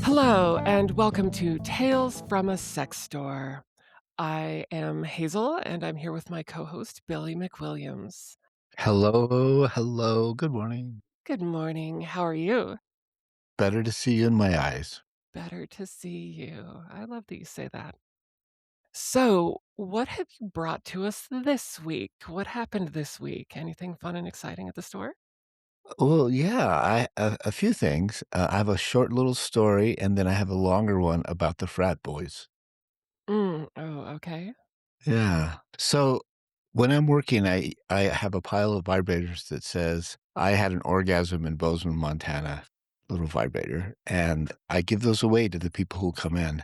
Hello, and welcome to Tales from a Sex Store. I am Hazel, and I'm here with my co-host, Billy McWilliams. Hello, hello, good morning. Good morning. How are you? Better to see you in my eyes. Better to see you. I love that you say that. So, what have you brought to us this week? What happened this week? Anything fun and exciting at the store? Well, yeah, a few things. I have a short little story, and then I have a longer one about the frat boys. Oh, okay. Yeah. So when I'm working, I have a pile of vibrators that says I had an orgasm in Bozeman, Montana, little vibrator, and I give those away to the people who come in.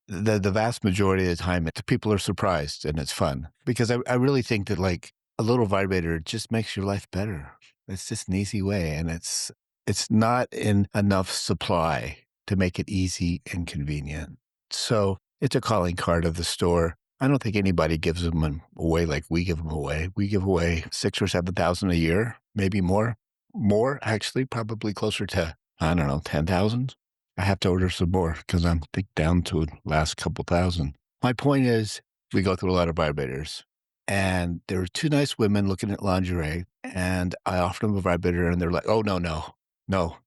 The vast majority of the time, the people are surprised and it's fun because I really think that like a little vibrator just makes your life better. It's just an easy way, and it's not in enough supply to make it easy and convenient. So it's a calling card of the store. I don't think anybody gives them away like we give them away. We give away 6 or 7 thousand a year, maybe more. More actually, probably closer to I don't know 10,000. I have to order some more because I'm think down to the last couple thousand. My point is, we go through a lot of vibrators, and there were two nice women looking at lingerie, and I offered them a vibrator, and they're like, "Oh no, no, no."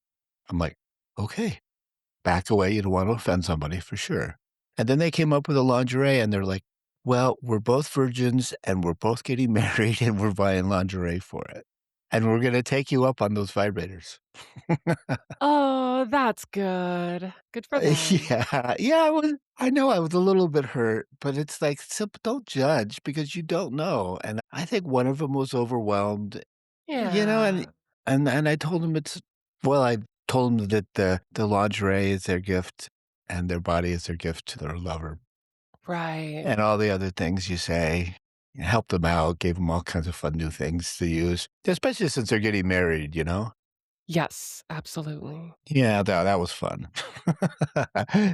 I'm like, "Okay, back away. You don't want to offend somebody for sure." And then they came up with a lingerie, and they're like, "Well, we're both virgins, and we're both getting married, and we're buying lingerie for it, and we're going to take you up on those vibrators." Oh, that's good. Good for them. Yeah, yeah, I know I was a little bit hurt, but it's like, so don't judge because you don't know, and I think one of them was overwhelmed, you know, Yeah, and I told him I told him that the lingerie is their gift and their body is their gift to their lover, right. and all the other things you say. Helped them out, gave them all kinds of fun new things to use, especially since they're getting married, you know? Yes, absolutely. Yeah, that was fun.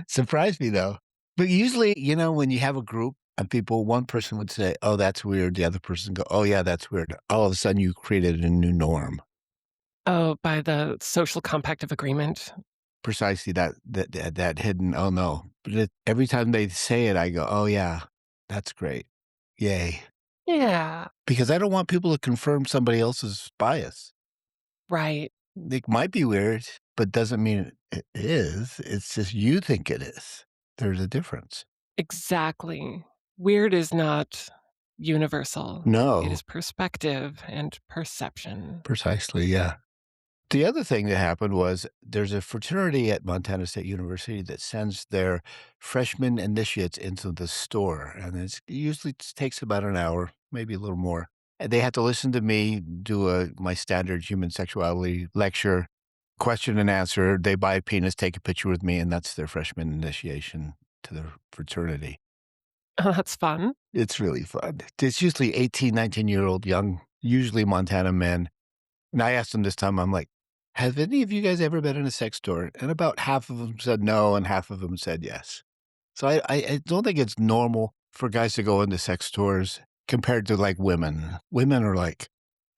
Surprised me though. But usually, when you have a group of people, one person would say, "Oh, that's weird." The other person go, "Oh, yeah, that's weird." All of a sudden, you created a new norm. Oh, by the social compact of agreement? Precisely that hidden. Oh no! But every time they say it, I go, "Oh yeah, that's great, yay!" Yeah, Because I don't want people to confirm somebody else's bias. right. It might be weird, but doesn't mean it is. It's just you think it is. There's a difference. Exactly. Weird is not universal. It No, is perspective and perception. precisely, yeah. The other thing that happened was there's a fraternity at Montana State University that sends their freshman initiates into the store, and it usually takes about an hour, maybe a little more. And they have to listen to me do my standard human sexuality lecture, question and answer. They buy a penis, take a picture with me, and that's their freshman initiation to the fraternity. Oh, that's fun. It's really fun. It's usually 18, 19-year-old young, usually Montana men. And I asked them this time, I'm like, "Have any of you guys ever been in a sex store?" And about half of them said no, and half of them said yes. So I don't think it's normal for guys to go into sex stores compared to like women. Women are like,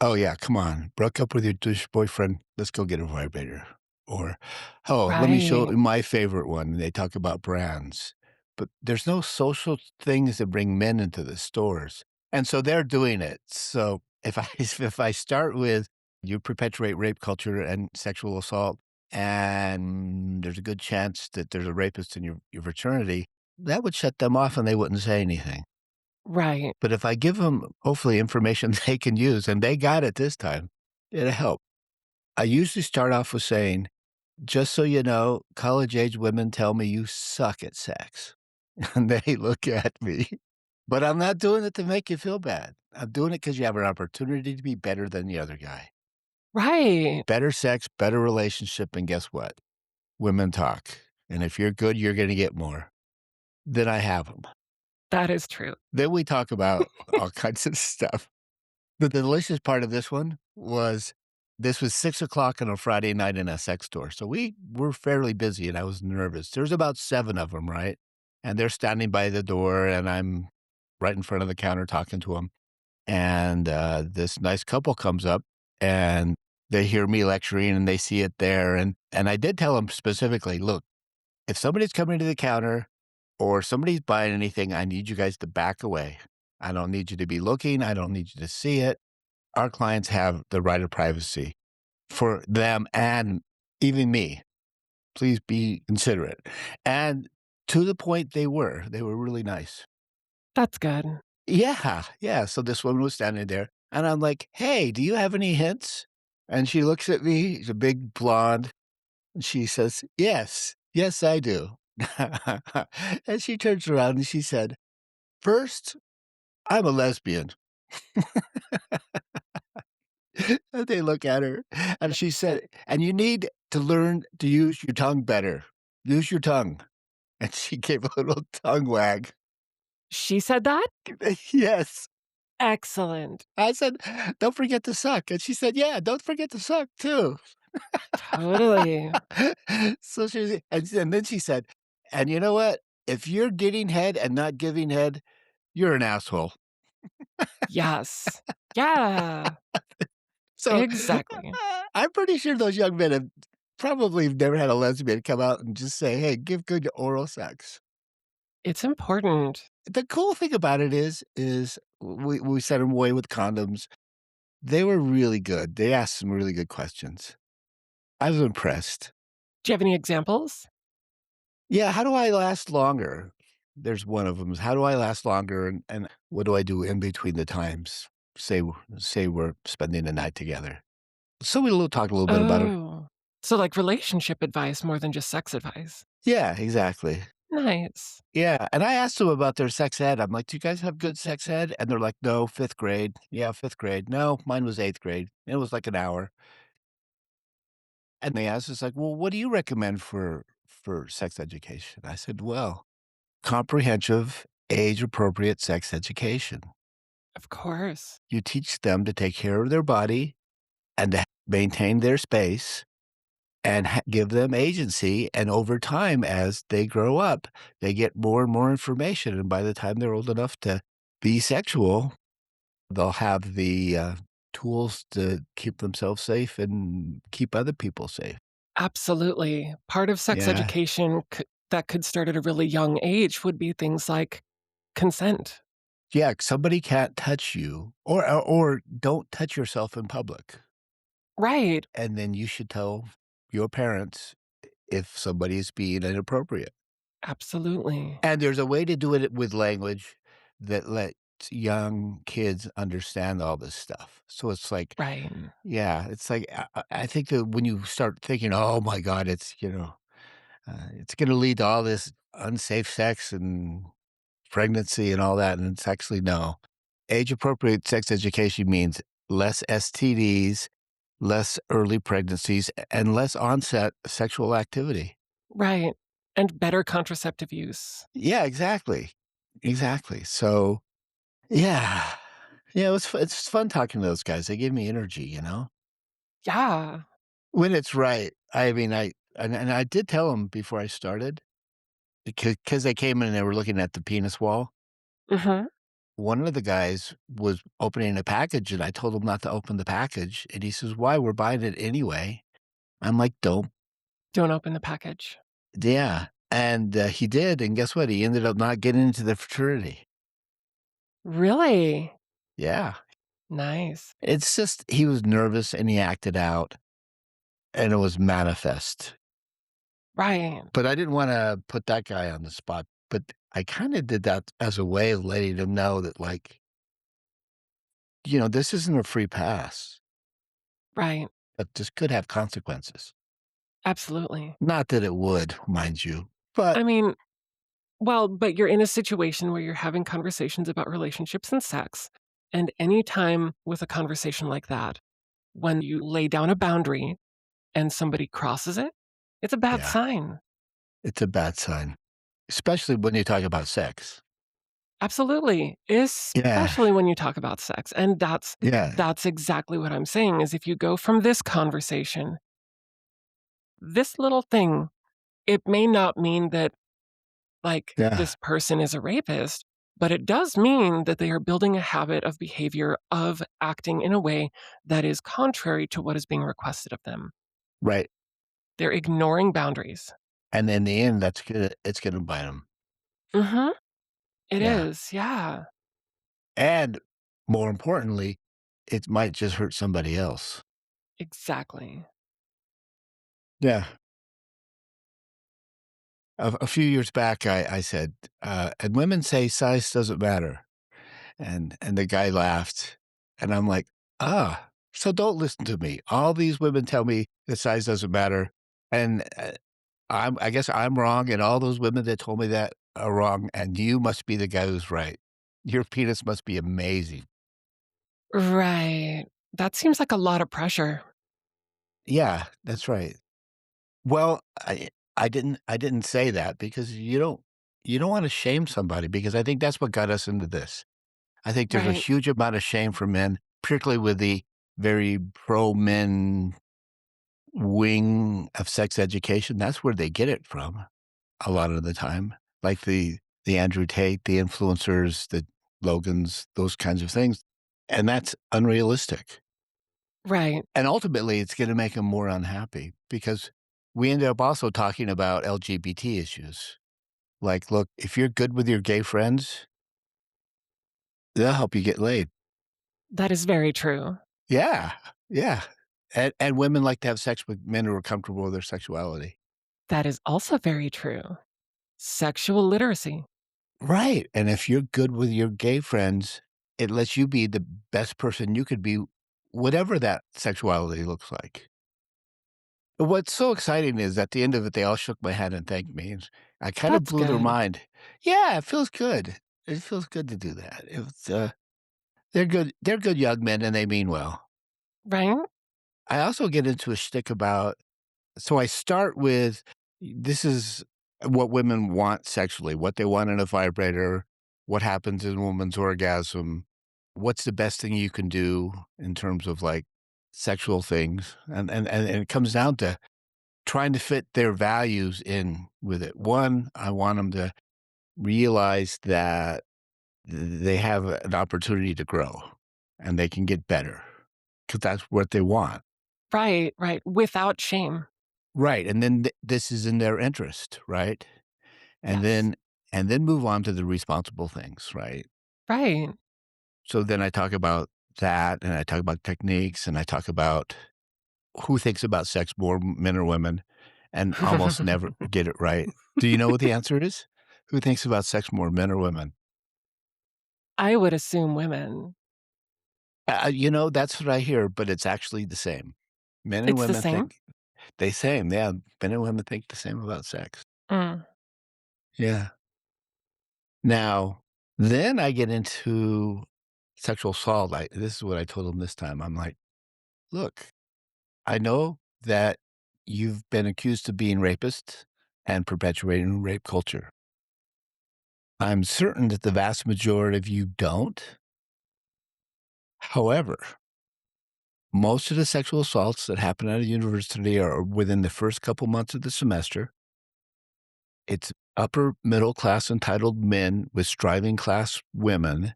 "Oh yeah, come on, broke up with your douche boyfriend, let's go get a vibrator." Or, "Oh, let me show Right. you my favorite one." And they talk about brands. But there's no social things that bring men into the stores. And so they're doing it. So if I if I start with you perpetuate rape culture and sexual assault, and there's a good chance that there's a rapist in your fraternity, that would shut them off and they wouldn't say anything. Right. But if I give them hopefully information they can use, and they got it this time, it'll help. I usually start off with saying, "Just so you know, college age women tell me you suck at sex." And they look at me. But I'm not doing it to make you feel bad. I'm doing it because you have an opportunity to be better than the other guy. Right. Better sex, better relationship, and guess what? Women talk, and if you're good, you're gonna get more. Then I have them. That is true. Then we talk about all kinds of stuff. The delicious part of this was 6 o'clock on a Friday night in a sex store, so we were fairly busy, and I was nervous. There's about 7 of them, right? And they're standing by the door, and I'm right in front of the counter talking to them. And this nice couple comes up and they hear me lecturing and they see it there. And I did tell them specifically, look, if somebody's coming to the counter or somebody's buying anything, I need you guys to back away. I don't need you to be looking. I don't need you to see it. Our clients have the right of privacy for them and even me. Please be considerate. And to the point they were really nice. That's good. Yeah, yeah. So this woman was standing there, and I'm like, "Hey, do you have any hints?" And she looks at me, she's a big blonde, and she says, "Yes, yes, I do." And she turns around and she said, "First, I'm a lesbian." And they look at her, and she said, "And you need to learn to use your tongue better. Use your tongue." And she gave a little tongue wag. She said that? Yes. Excellent. I said, "Don't forget to suck." And she said, "Yeah, don't forget to suck too." Totally. So she and then she said, "And you know what? If you're getting head and not giving head, you're an asshole." Yes. Yeah. So, Exactly. I'm pretty sure those young men have probably never had a lesbian come out and just say, "Hey, give good oral sex." It's important. The cool thing about it is we sent them away with condoms. They were really good. They asked some really good questions. I was impressed. Do you have any examples? Yeah, how do I last longer? There's one of them. Is how do I last longer, and what do I do in between the times? Say we're spending the night together. So we'll talk a little bit about it. Oh. So, like, relationship advice more than just sex advice. Yeah, exactly. Nice. Yeah, and I asked them about their sex ed. I'm like, "Do you guys have good sex ed?" And they're like, "No, 5th grade." "Yeah, 5th grade." "No, mine was 8th grade." It was like an hour. And they asked us like, "Well, what do you recommend for sex education?" I said, "Well, comprehensive, age-appropriate sex education. Of course. You teach them to take care of their body and to maintain their space and give them agency. And over time, as they grow up, they get more and more information. And by the time they're old enough to be sexual, they'll have the tools to keep themselves safe and keep other people safe." Absolutely. Part of sex Yeah. education that could start at a really young age would be things like consent. Yeah. Somebody can't touch you or don't touch yourself in public. Right. And then you should tell your parents if somebody is being inappropriate. Absolutely. And there's a way to do it with language that lets young kids understand all this stuff. So it's like, Right. yeah, it's like, I think that when you start thinking, "Oh my god, it's gonna lead to all this unsafe sex and pregnancy and all that," and it's actually no. Age-appropriate sex education means less STDs, less early pregnancies, and less onset sexual activity. Right. And better contraceptive use. Yeah, exactly. Exactly. So, yeah. Yeah, it's fun talking to those guys. They give me energy, you know? Yeah. When it's right. I mean, and I did tell them before I started because they came in and they were looking at the penis wall. Mhm. One of the guys was opening a package, and I told him not to open the package, and he says, "Why? We're buying it anyway." I'm like, "Don't." Don't open the package. Yeah, and, he did, and guess what? He ended up not getting into the fraternity. Really? Yeah. Nice. It's just he was nervous, and he acted out, and it was manifest. Right. But I didn't wanna put that guy on the spot, but I kinda did that as a way of letting him know that, like, this isn't a free pass, Right. but this could have consequences. Absolutely. Not that it would, mind you, but I mean, well, but you're in a situation where you're having conversations about relationships and sex, and any time with a conversation like that, when you lay down a boundary and somebody crosses it, it's a bad yeah, sign. it's a bad sign, especially when you talk about sex. Absolutely, Yeah, especially when you talk about sex, and yeah, that's exactly what I'm saying is if you go from this conversation, this little thing, it may not mean that, like, yeah, this person is a rapist, But it does mean that they are building a habit of behavior of acting in a way that is contrary to what is being requested of them. Right. They're ignoring boundaries. And in the end, it's gonna bite them. Mhm. It Yeah. is, yeah, And more importantly, it might just hurt somebody else. exactly. Yeah. A few years back, I said, "And women say size doesn't matter." And the guy laughed, and I'm like, "Ah, so don't listen to me. All these women tell me that size doesn't matter, and, I guess I'm wrong, and all those women that told me that are wrong, and you must be the guy who's right. Your penis must be amazing." Right. That seems like a lot of pressure. Yeah, that's right. Well, I didn't say that because you don't wanna shame somebody because I think that's what got us into this. I think there's a Right, huge amount of shame for men, particularly with the very pro-men wing of sex education. That's where they get it from a lot of the time, like the Andrew Tate, the influencers, the Logans, those kinds of things, and that's unrealistic. right. And ultimately, it's gonna make them more unhappy because we ended up also talking about LGBT issues. Like, look, if you're good with your gay friends, they'll help you get laid. That is very true. Yeah, yeah. And women like to have sex with men who are comfortable with their sexuality. That is also very true. Sexual literacy. Right, and if you're good with your gay friends, it lets you be the best person you could be, whatever that sexuality looks like. But what's so exciting is at the end of it, they all shook my hand and thanked me, and I kind of That's blew their good. mind. Yeah, it feels good. It feels good to do that. They're good young men, and they mean well. Right? I also get into a shtick about. So I start with, this is what women want sexually, what they want in a vibrator, what happens in a woman's orgasm, what's the best thing you can do in terms of, like, sexual things, and it comes down to trying to fit their values in with it. One, I want them to realize that they have an opportunity to grow, and they can get better because that's what they want. Right, right. Without shame. Right, and then this is in their interest, right? And Yes. then move on to the responsible things, right? Right. So then I talk about that, and I talk about techniques, and I talk about who thinks about sex more, men or women, and almost never get it right. Do you know what the answer is? Who thinks about sex more, men or women? I would assume women. That's what I hear, but it's actually the same. Men and It's the women same? think the same, yeah, men and women think the same about sex. Mm. Yeah. Now, then I get into sexual assault. This is what I told him this time. I'm like, "Look, I know that you've been accused of being rapists and perpetuating rape culture. I'm certain that the vast majority of you don't. However, most of the sexual assaults that happen at a university are within the first couple months of the semester. It's upper middle class entitled men with striving class women,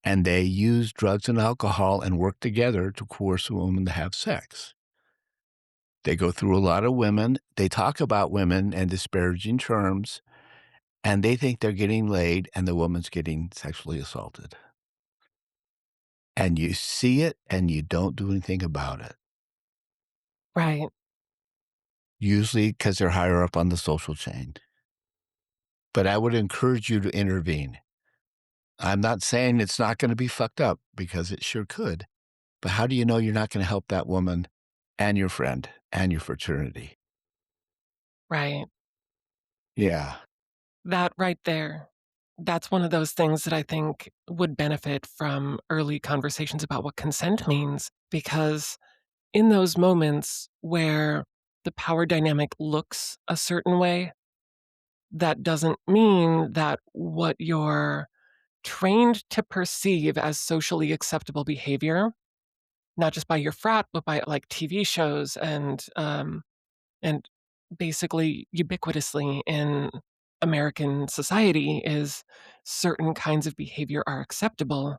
and they use drugs and alcohol and work together to coerce a woman to have sex. They go through a lot of women. They talk about women in disparaging terms, and they think they're getting laid and the woman's getting sexually assaulted. And you see it and you don't do anything about it, Right. usually because they're higher up on the social chain. But I would encourage you to intervene. I'm not saying it's not going to be fucked up because it sure could. But how do you know you're not going to help that woman and your friend and your fraternity? Right. Yeah. That right there. That's one of those things that I think would benefit from early conversations about what consent means, because in those moments where the power dynamic looks a certain way, that doesn't mean that what you're trained to perceive as socially acceptable behavior, not just by your frat, but by like TV shows and basically ubiquitously in American society is certain kinds of behavior are acceptable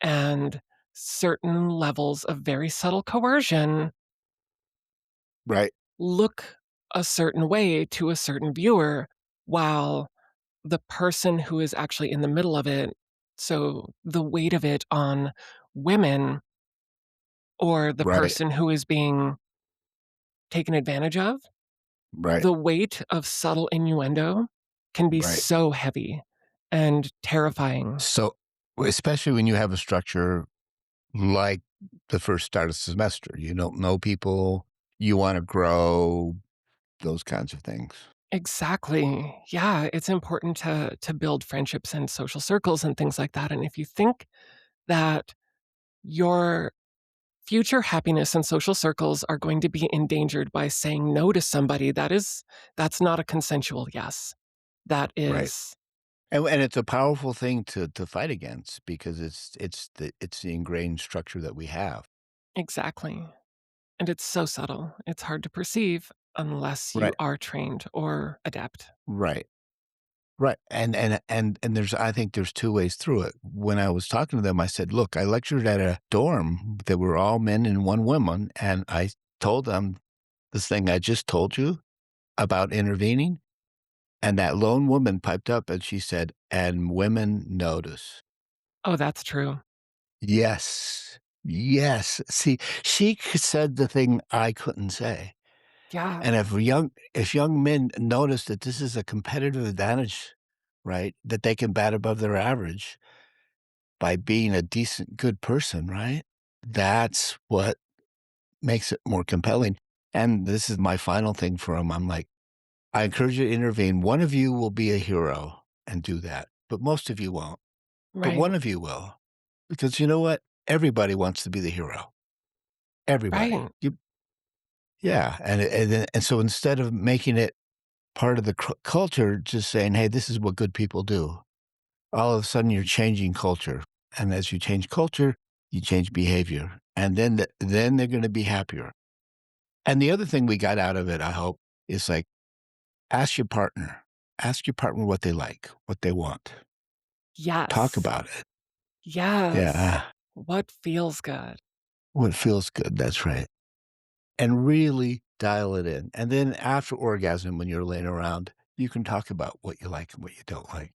and certain levels of very subtle coercion Right, look a certain way to a certain viewer, while the person who is actually in the middle of it, so the weight of it on women or the right, person who is being taken advantage of, right, the weight of subtle innuendo can be right. so heavy and terrifying. So, especially when you have a structure like the first start of semester, you don't know people, you wanna grow, those kinds of things. Exactly. Yeah, it's important to build friendships and social circles and things like that, and if you think that your future happiness and social circles are going to be endangered by saying no to somebody, that's not a consensual yes. That Right. is And it's a powerful thing to fight against because it's the ingrained structure that we have. exactly. And it's so subtle. It's hard to perceive unless you Right, are trained or adept. right, right, and there's I think there's 2 ways through it. When I was talking to them, I said, "Look, I lectured at a dorm that were all men and 1 woman, and I told them this thing I just told you about intervening." And that lone woman piped up and she said, "And women notice." Oh, that's true. Yes. Yes. See, she said the thing I couldn't say. Yeah, And if young men notice that this is a competitive advantage, right, that they can bat above their average by being a decent, good person, right? That's what makes it more compelling. And this is my final thing for them. I'm like, I encourage you to intervene. One of you will be a hero and do that, but most of you won't. But right, one of you will, because you know what? Everybody wants to be the hero. Everybody. right, Yeah, and so instead of making it part of the culture, just saying, "Hey, this is what good people do." All of a sudden, you're changing culture, and as you change culture, you change behavior, and then they're gonna be happier. And the other thing we got out of it, I hope, is like, ask your partner. Ask your partner what they like, what they want. Talk yes, about it. yes. Yeah, What feels good? what feels good, that's right. And really dial it in. And then after orgasm, when you're laying around, you can talk about what you like and what you don't like.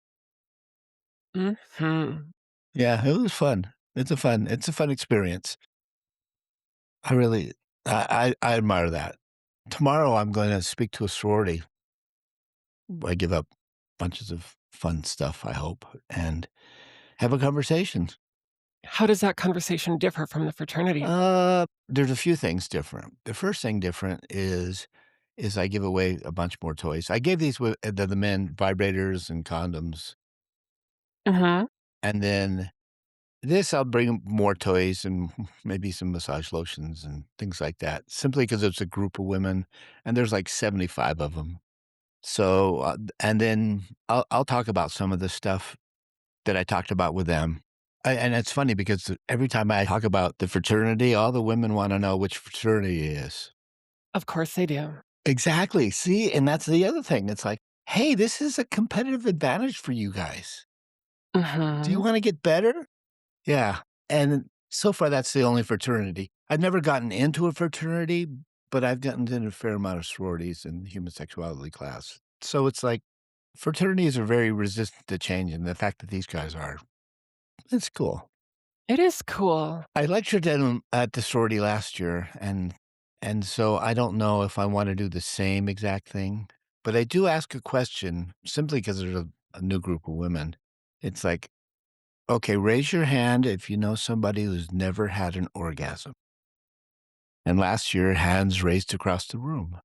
Mhm. Yeah, it was fun. It's a fun experience. I really I admire that. Tomorrow, I'm gonna speak to a sorority. I give up bunches of fun stuff, I hope, and have a conversation. How does that conversation differ from the fraternity? There's a few things different. The first thing different is I give away a bunch more toys. I gave these with the men vibrators and condoms, Mhm. and then this, I'll bring more toys and maybe some massage lotions and things like that, simply because it's a group of women, and there's like 75 of them. So, and then I'll talk about some of the stuff that I talked about with them. And it's funny because every time I talk about the fraternity, all the women wanna know which fraternity it is. Of course they do. Exactly, see, and that's the other thing, it's like, "Hey, this is a competitive advantage for you guys. Do you Mhm. wanna get better?" Yeah, and so far, that's the only fraternity. I've never gotten into a fraternity, but I've gotten into a fair amount of sororities and human sexuality class. So it's like fraternities are very resistant to change, and the fact that these guys are, it's cool. It is cool. I lectured at the sorority last year, and so I don't know if I wanna do the same exact thing, but I do ask a question simply because there's a new group of women. It's like, "Okay, raise your hand if you know somebody who's never had an orgasm." And last year, hands raised across the room.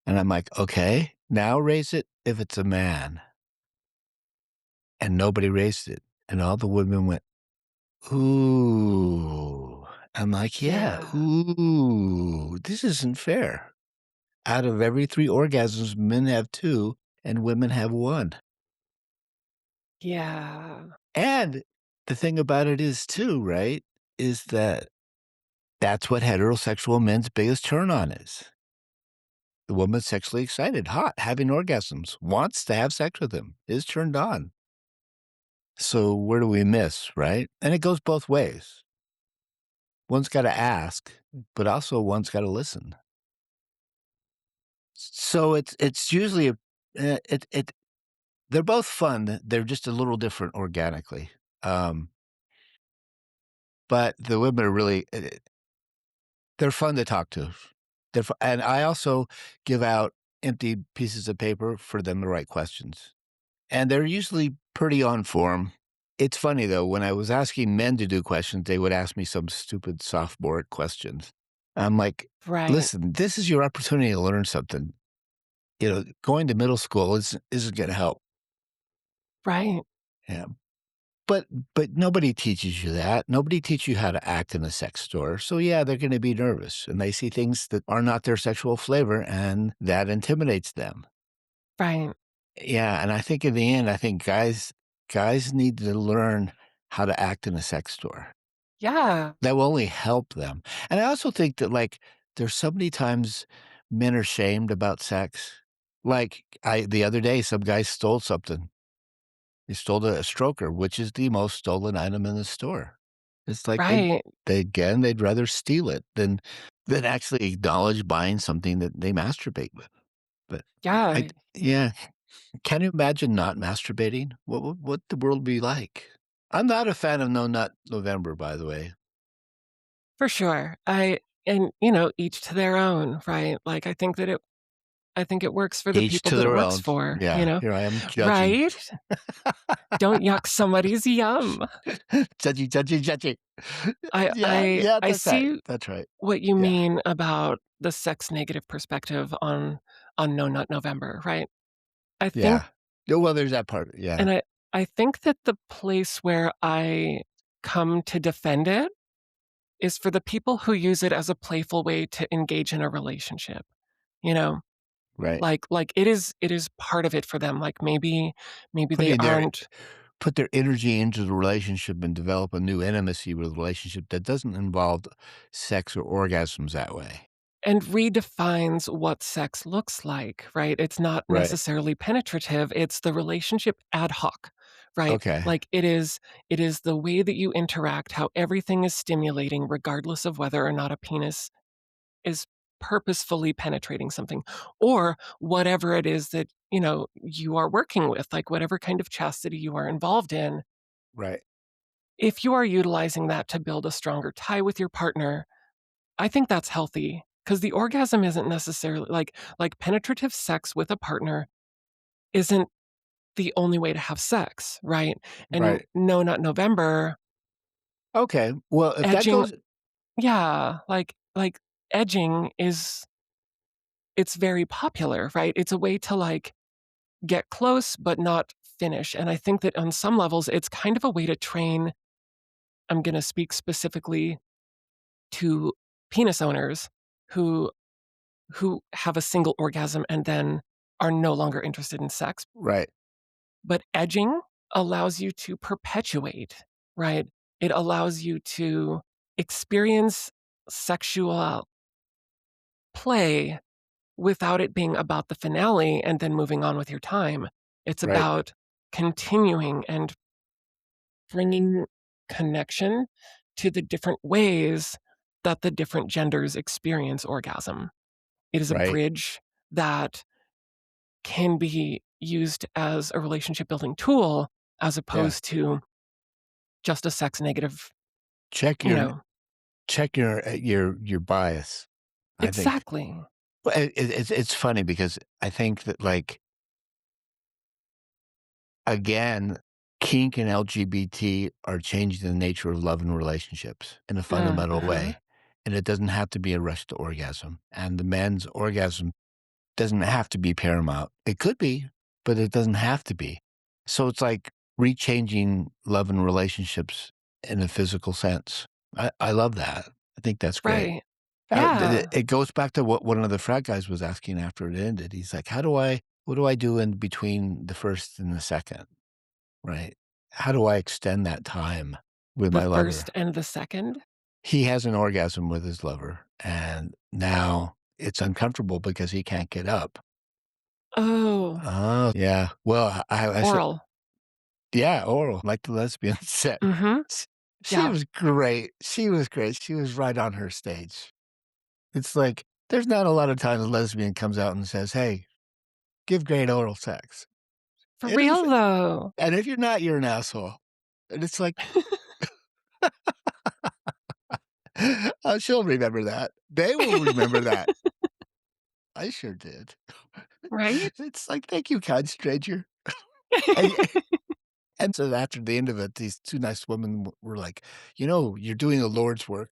And I'm like, "Okay, now raise it if it's a man." And nobody raised it. And all the women went, "Ooh." I'm like, "Yeah, Yeah. ooh, this isn't fair. Out of every 3 orgasms, men have 2 and women have 1." Yeah. And the thing about it is too, right, is that that's what heterosexual men's biggest turn on is. The woman's sexually excited, hot, having orgasms, wants to have sex with him, is turned on. So where do we miss, right? And it goes both ways. One's gotta ask, but also one's gotta listen. So it's usually a it they're both fun, they're just a little different organically. Um, but the women are really they're fun to talk to. And I also give out empty pieces of paper for them to write questions, and they're usually pretty on form. It's funny, though, when I was asking men to do questions, they would ask me some stupid sophomoric questions. I'm like, Right. "Listen, this is your opportunity to learn something. Going to middle school isn't gonna help." Right. Yeah. But nobody teaches you that. Nobody teaches you how to act in a sex store. So, yeah, they're gonna be nervous, and they see things that are not their sexual flavor, and that intimidates them. Right. Yeah, and I think in the end, I think guys need to learn how to act in a sex store. Yeah. That will only help them. And I also think that, like, there's so many times men are shamed about sex. Like, I the other day, some guy stole something. He stole a stroker, which is the most stolen item in the store. It's like Right. they'd rather steal it than actually acknowledge buying something that they masturbate with. But I Yeah. yeah. Can you imagine not masturbating? What the world be like? I'm not a fan of No Nut November, by the way. For sure. Each to their own, right? Like, I think it works for the Each people to that it their works own. for, Yeah, here I am judging. Right? Don't yuck somebody's yum. Judgy, judgy, judgy. I Yeah, I yeah, I see that's right. what you Yeah, mean about the sex negative perspective on No Nut November, right? I think yeah. Yeah, well, there's that part, yeah, and I think that the place where I come to defend it is for the people who use it as a playful way to engage in a relationship, you know? right. Like it is part of it for them, like, maybe they Putting their aren't. put their energy into the relationship and develop a new intimacy with the relationship that doesn't involve sex or orgasms that way. And redefines what sex looks like, right? It's not Right. necessarily penetrative, it's the relationship ad hoc, right? Okay. Like, it is the way that you interact, how everything is stimulating regardless of whether or not a penis is purposefully penetrating something, or whatever it is that, you are working with, like, whatever kind of chastity you are involved in. Right. If you are utilizing that to build a stronger tie with your partner, I think that's healthy because the orgasm isn't necessarily like penetrative sex with a partner isn't the only way to have sex, right? And in Right. No Nut November, Okay. Well, if that edging goes yeah, like edging is it's very popular, right? It's a way to, like, get close but not finish, and I think that on some levels, it's kind of a way to train. I'm gonna speak specifically to penis owners who have a single orgasm and then are no longer interested in sex. right. But edging allows you to perpetuate, right? It allows you to experience sexual play without it being about the finale and then moving on with your time. It's Right. about continuing and bringing connection to the different ways that the different genders experience orgasm. It is a Right. bridge that can be used as a relationship building tool as Yeah. opposed to just a sex negative, Check you your know. check your bias, I think. Exactly. Well, it's funny because I think that, like, again, kink and LGBT are changing the nature of love and relationships in a fundamental Mhm. way, and it doesn't have to be a rush to orgasm, and the men's orgasm doesn't have to be paramount. It could be, but it doesn't have to be. So it's like rechanging love and relationships in a physical sense. I love that. I think that's great. Right. Yeah. It goes back to what one of the frat guys was asking after it ended. He's like, what do I do in between the first and the second? Right? How do I extend that time with The my lover? first and the second. He has an orgasm with his lover, and now it's uncomfortable because he can't get up. Oh, Oh, yeah. Well, I said oral. yeah, oral, like the lesbian said. Mhm. Sh She Yeah. was great. She was great. She was right on her stage. It's like, there's not a lot of times a lesbian comes out and says, "Hey, give great oral sex." For And if real, though. you're not, you're an asshole. And it's like, she'll remember that. They will remember that. I sure did. Right? It's like, "Thank you, kind stranger." And and so after the end of it, these 2 nice women were like, "You know, you're doing the Lord's work."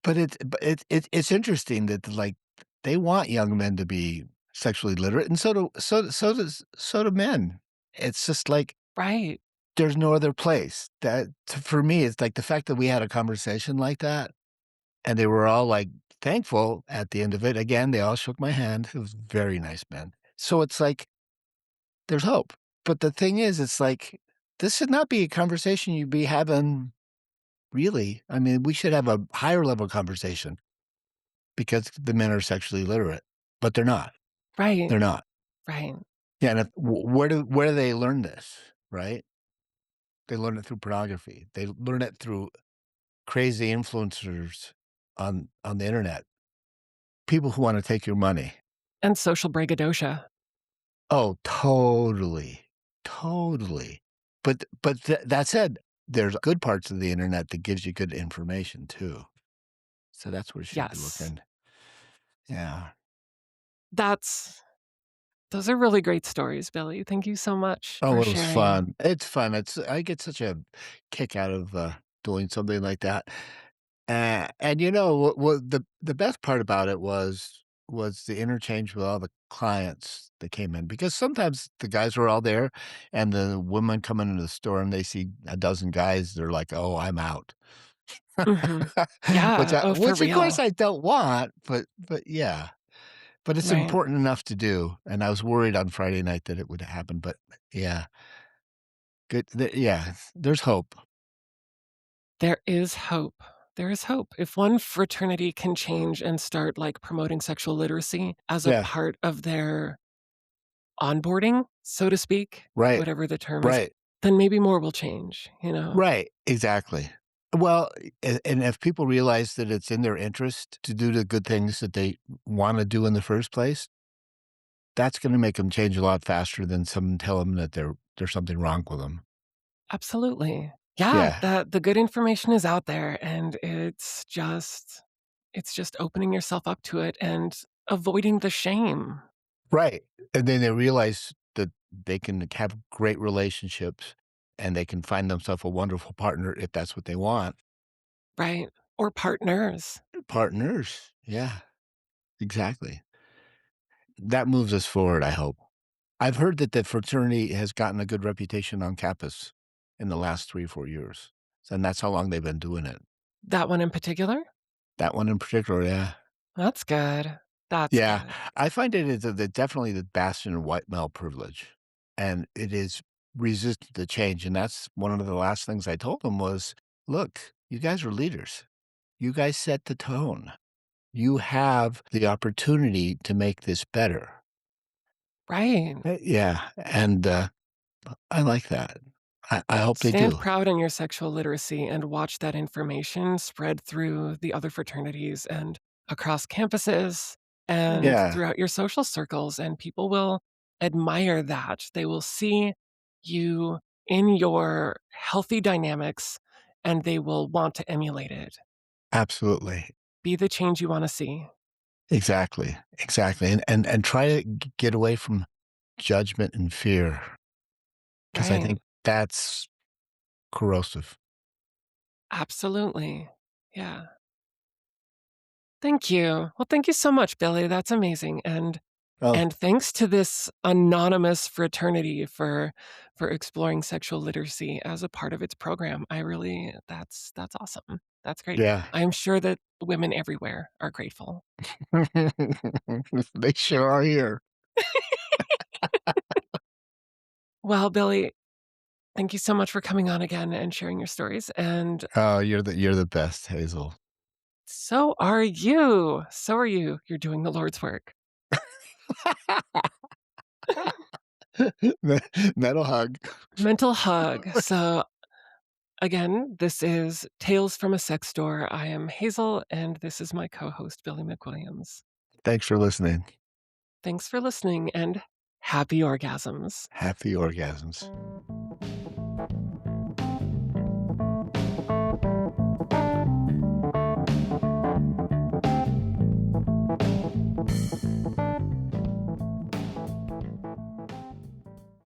But it's interesting that, like, they want young men to be sexually literate, and so do men. It's just like, Right. there's no other place. That for me, it's like the fact that we had a conversation like that, and they were all, like, thankful at the end of it. Again, they all shook my hand. It was very nice men. So it's like, there's hope. But the thing is, it's like, this should not be a conversation you'd be having, really. I mean, we should have a higher level conversation because the men are sexually literate, but they're not. Right. They're not. Right. Yeah, and if where do they learn this, right? They learn it through pornography. They learn it through crazy influencers on the Internet, people who wanna take your money. And social braggadocio. Oh, totally, totally. But that said, there's good parts of the Internet that gives you good information too. So that's where you should be Yes. looking. Yeah. That's those are really great stories, Billy. Thank you so much Oh, for it was sharing. fun. It's fun. I get such a kick out of, doing something like that. And you know, what the best part about it was the interchange with all the clients that came in, because sometimes the guys were all there, and the women come into the store and they see a dozen guys, they're like, "Oh, I'm out." Mhm. Yeah. Oh, for Which of course real. I don't want, but yeah. But it's Right. important enough to do, and I was worried on Friday night that it would happen, but yeah. Good yeah, there's hope. There is hope. There is hope. If one fraternity can change and start, like, promoting sexual literacy as a Yeah, part of their onboarding, so to speak, right, whatever the term is, right, then maybe more will change, you know? right, exactly. Well, and if people realize that it's in their interest to do the good things that they wanna do in the first place, that's gonna make them change a lot faster than someone tell them that there's something wrong with them. Absolutely. Yeah, Yeah, the good information is out there, and it's just opening yourself up to it and avoiding the shame, right, and then they realize that they can have great relationships, and they can find themselves a wonderful partner if that's what they want. right? Or partners. Partners, yeah, exactly. That moves us forward, I hope. I've heard that the fraternity has gotten a good reputation on campus in the last 3 or 4 years, and that's how long they've been doing it. That one in particular? That one in particular, yeah. That's good. That's Yeah, good. I find it is definitely the bastion of white male privilege, and it is resistant to change, and that's one of the last things I told them was, "Look, you guys are leaders. You guys set the tone. You have the opportunity to make this better." Right. Yeah, and, I like that. I hope they Stand do. proud in your sexual literacy and watch that information spread through the other fraternities and across campuses and Yeah, throughout your social circles, and people will admire that. They will see you in your healthy dynamics, and they will want to emulate it. absolutely. Be the change you wanna see. Exactly, exactly, and try to get away from judgment and fear, because I Right. think that's corrosive. Absolutely. Yeah. Thank you. Well, thank you so much, Billy. That's amazing, Oh, and thanks to this anonymous fraternity for exploring sexual literacy as a part of its program. I really that's awesome. That's great. yeah. I am sure that women everywhere are grateful. They sure are here. Well, Billy, thank you so much for coming on again and sharing your stories, and Oh, you're the best, Hazel. So are you. So are you. You're doing the Lord's work. Me Metal hug. Mental hug. So, again, this is Tales from a Sex Store. I am Hazel, and this is my co host, Billy McWilliams. Thanks for listening. Thanks for listening and happy orgasms. Happy orgasms.